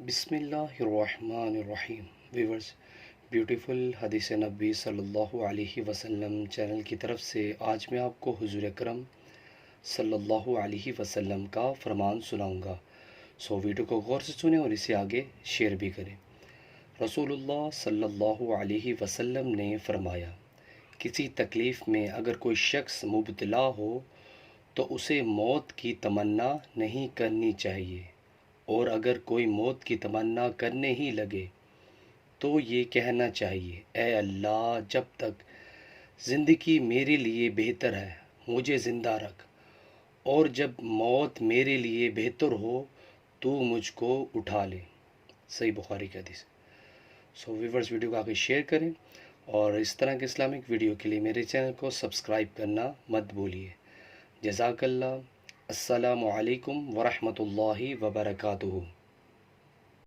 بسم اللہ الرحمن الرحیم ویورز، بیوٹیفل حدیث نبی صلی اللہ علیہ وسلم چینل کی طرف سے آج میں آپ کو حضور اکرم صلی اللہ علیہ وسلم کا فرمان سناؤں گا۔ ویڈیو کو غور سے سنیں اور اسے آگے شیئر بھی کریں۔ رسول اللہ صلی اللہ علیہ وسلم نے فرمایا، کسی تکلیف میں اگر کوئی شخص مبتلا ہو تو اسے موت کی تمنا نہیں کرنی چاہیے، اور اگر کوئی موت کی تمنا کرنے ہی لگے تو یہ کہنا چاہیے، اے اللہ، جب تک زندگی میرے لیے بہتر ہے مجھے زندہ رکھ، اور جب موت میرے لیے بہتر ہو تو مجھ کو اٹھا لے۔ صحیح بخاری کا حدیث۔ ویورز، ویڈیو کو آگے شیئر کریں اور اس طرح کے اسلامک ویڈیو کے لیے میرے چینل کو سبسکرائب کرنا مت بھولیے۔ جزاک اللہ۔ السلام علیکم ورحمۃ اللہ وبرکاتہ۔